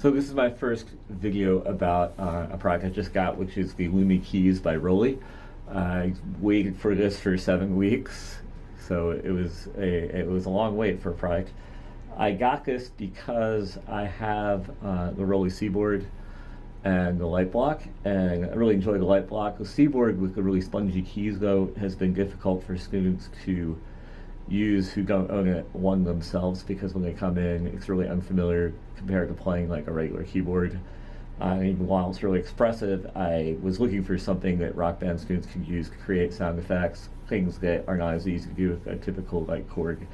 So this is my first video about a product I just got, which is the Lumi Keys by Roli. I waited for this for 7 weeks, so it was a long wait for a product. I got this because I have the Roli C-board and the light block, and I really enjoy the light block. The C-board with the really spongy keys, though, has been difficult for students to use who don't own one themselves, because when they come in, it's really unfamiliar compared to playing like a regular keyboard. Even while it's really expressive, I was looking for something that rock band students could use to create sound effects, things that are not as easy to do with a typical like chord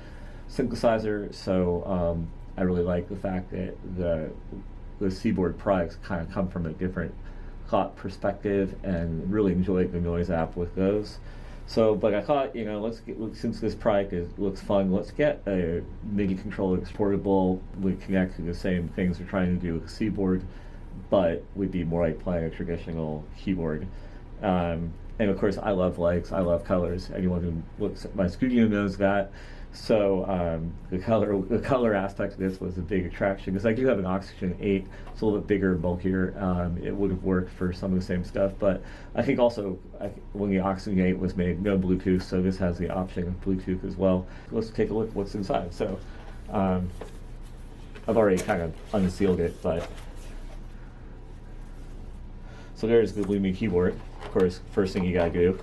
synthesizer. So I really like the fact that the C-board products kind of come from a different thought perspective, and really enjoyed the noise app with those. So, but I thought, you know, since this product looks fun, let's get a MIDI controller that's portable, would connect to the same things we're trying to do with the C-board, but would be more like playing a traditional keyboard. And of course, I love lights, I love colors. Anyone who looks at my studio knows that. So the color aspect of this was a big attraction, because I do have an Oxygen 8. It's a little bit bigger and bulkier. It would have worked for some of the same stuff, but I think also when the Oxygen 8 was made, no Bluetooth, so this has the option of Bluetooth as well. Let's take a look at what's inside. So I've already kind of unsealed it, but so there's the Lumi keyboard. Of course, first thing you gotta do,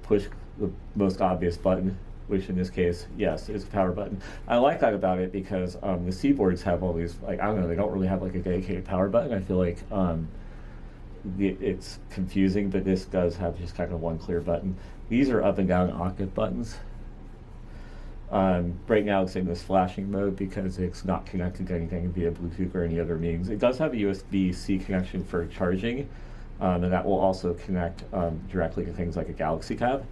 push the most obvious button, which in this case, yes, is the power button. I like that about it because the C-boards have all these, like, I don't know, they don't really have like a dedicated power button. I feel like it's confusing, but this does have just kind of one clear button. These are up and down octave buttons. Right now it's in this flashing mode because it's not connected to anything via Bluetooth or any other means. It does have a USB-C connection for charging, and that will also connect directly to things like a Galaxy Tab.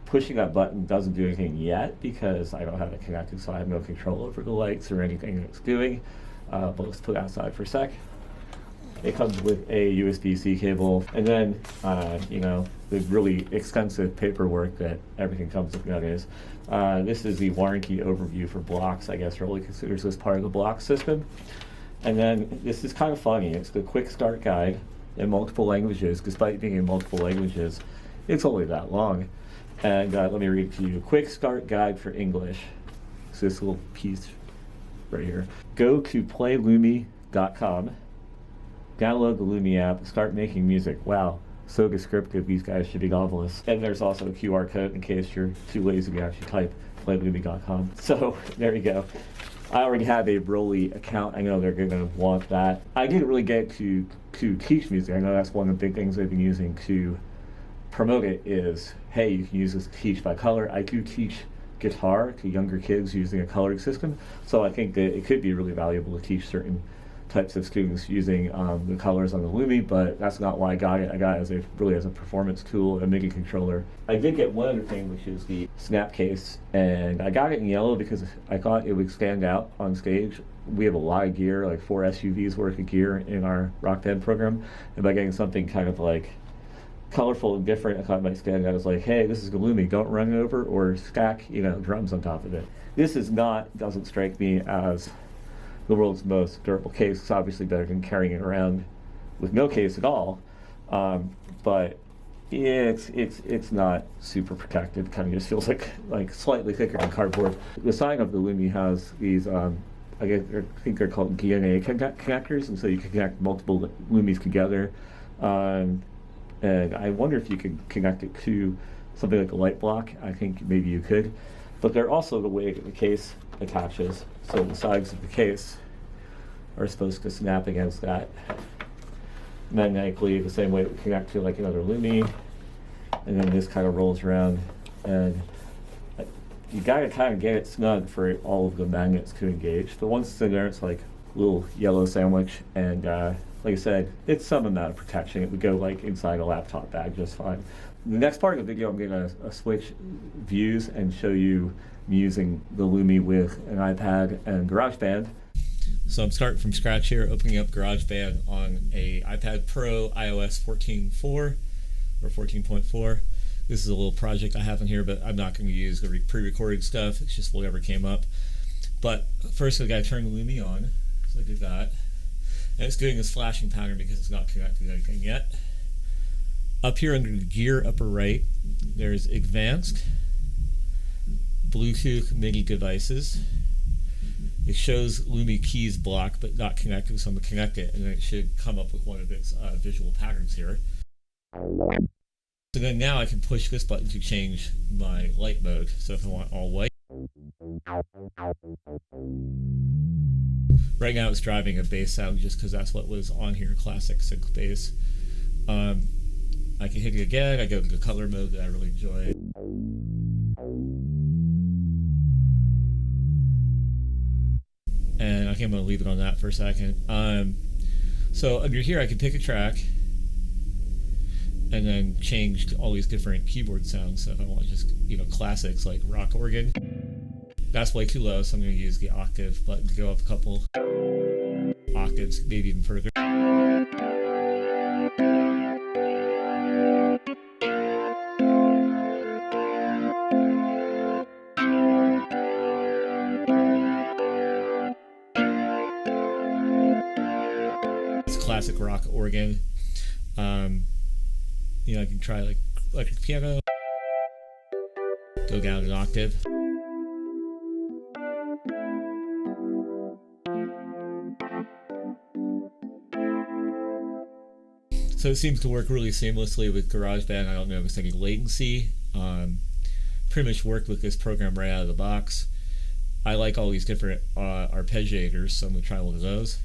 Pushing that button doesn't do anything yet because I don't have it connected, so I have no control over the lights or anything it's doing. But let's put it outside for a sec. It comes with a USB-C cable, and then you know, the really extensive paperwork that everything comes with nowadays. This is the warranty overview for blocks. I guess Roli considers this part of the block system. And then this is kind of funny. It's the quick start guide in multiple languages. Despite being in multiple languages, it's only that long. And let me read it to you. Quick start guide for English. So this little piece right here. Go to playlumi.com. Download the Lumi app. Start making music. Wow, so descriptive. These guys should be novelists. And there's also a QR code in case you're too lazy to actually type playlumi.com. So there you go. I already have a Roli account. I know they're going to want that. I didn't really get to teach music. I know that's one of the big things they've been using to promote it is, hey, you can use this to teach by color. I do teach guitar to younger kids using a coloring system, so I think that it could be really valuable to teach certain types of students using the colors on the Lumi, but that's not why I got it. I got it as a performance tool, a MIDI controller. I did get one other thing, which is the snap case, and I got it in yellow because I thought it would stand out on stage. We have a lot of gear, like 4 SUVs worth of gear in our rock band program, and by getting something kind of like colorful and different, I thought it might stand out as like, hey, this is the Lumi, don't run it over or stack, you know, drums on top of it. This doesn't strike me as the world's most durable case. It's obviously better than carrying it around with no case at all, but it's not super protected. It kind of just feels like slightly thicker than cardboard. The side of the Lumi has these, I think they're called DNA connectors, and so you can connect multiple Lumis together. And I wonder if you could connect it to something like a light block. I think maybe you could. But they're also the way that the case attaches. So the sides of the case are supposed to snap against that magnetically, the same way it would connect to like another Lumi. And then this kind of rolls around. And you gotta kind of get it snug for all of the magnets to engage. But once it's in there, it's like a little yellow sandwich. And like I said, it's some amount of protection. It would go like inside a laptop bag just fine. The next part of the video, I'm going to switch views and show you me using the Lumi with an iPad and GarageBand. So I'm starting from scratch here, opening up GarageBand on a iPad Pro iOS 14.4 or 14.4. This is a little project I have in here, but I'm not going to use the pre-recorded stuff. It's just whatever came up. But first, I got to turn the Lumi on. So So I do that. And it's doing this flashing pattern because it's not connected to anything yet. Up here under the gear upper right, there's advanced Bluetooth MIDI devices. It shows Lumi keys blocked but not connected, so I'm going to connect it, and then it should come up with one of its visual patterns here. So then now I can push this button to change my light mode. So if I want all white, right now it's driving a bass sound just because that's what was on here, classic synth bass. I can hit it again, I go to the color mode that I really enjoy. And I think I'm going to leave it on that for a second. So under here I can pick a track and then change all these different keyboard sounds. So if I want just, classics like rock organ, that's way too low, so I'm going to use the octave button to go up a couple octaves, maybe even further. It's classic rock organ. I can try like electric piano, go down an octave. So it seems to work really seamlessly with GarageBand. I don't notice any latency. Pretty much worked with this program right out of the box. I like all these different arpeggiators, so I'm going to try one of those.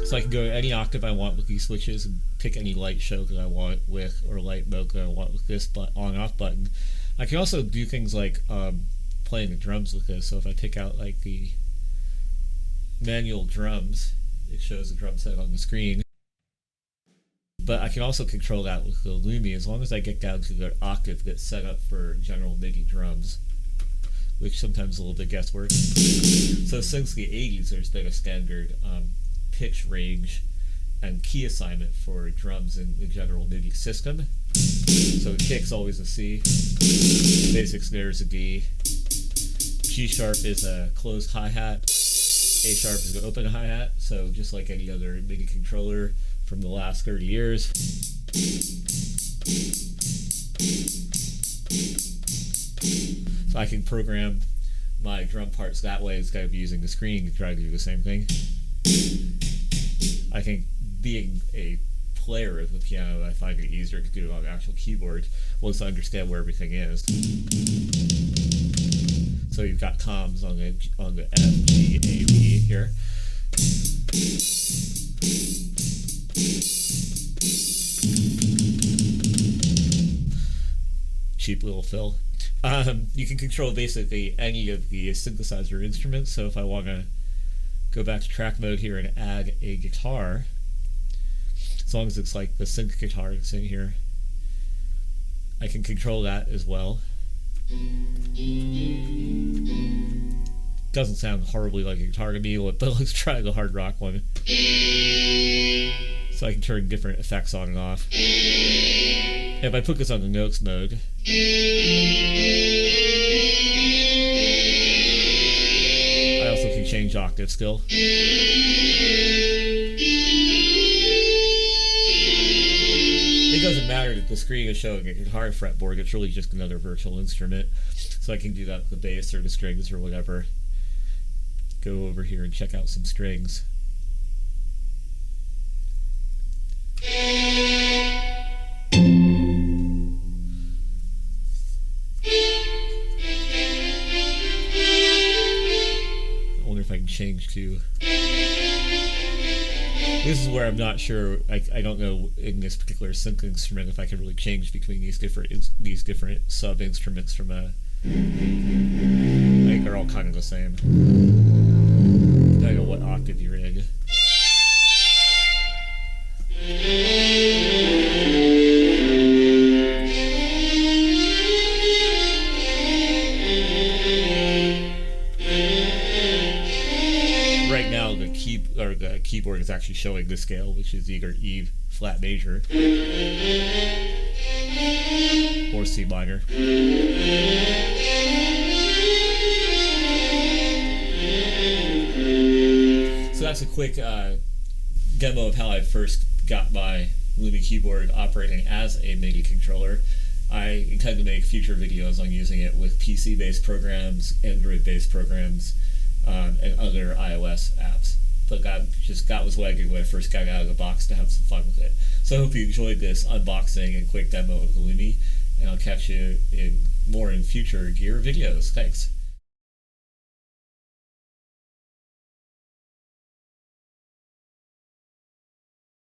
So I can go to any octave I want with these switches and pick any light show that I want with, or light mode that I want with this on-off button. I can also do things like playing the drums with this. So if I pick out like the manual drums, it shows the drum set on the screen. But I can also control that with the Lumi as long as I get down to the octave that's set up for general MIDI drums, which sometimes is a little bit guesswork. So since the 80s, there's been a standard pitch range and key assignment for drums in the general MIDI system. So kick's always a C, basic snare is a D, G sharp is a closed hi-hat, A sharp is an open hi-hat, so just like any other MIDI controller from the last 30 years. So I can program my drum parts that way instead of using the screen to try to do the same thing. I think being a player of the piano, I find it easier to do it on the actual keyboard once I understand where everything is. So you've got comms on the F, G, A, B here. Cheap little fill. You can control basically any of the synthesizer instruments. So if I want to go back to track mode here and add a guitar, as long as it's like the synth guitar that's in here, I can control that as well. Doesn't sound horribly like a guitar to me, but let's try the hard rock one. So I can turn different effects on and off. And if I put this on the notes mode, I also can change octave still. It doesn't matter that the screen is showing a guitar fretboard, it's really just another virtual instrument. So I can do that with the bass or the strings or whatever. Go over here and check out some strings. I wonder if I can change to... This is where I'm not sure. I don't know in this particular synth instrument if I can really change between these different sub instruments from a. I think they're all kind of the same. I don't know what octave you're in. keyboard is actually showing the scale, which is either E flat major or C minor. So that's a quick demo of how I first got my Lumi keyboard operating as a MIDI controller. I intend to make future videos on using it with PC-based programs, Android-based programs, and other iOS apps. But that was what I did when I first got out of the box to have some fun with it. So I hope you enjoyed this unboxing and quick demo of the Lumi, and I'll catch you in future gear videos. Thanks.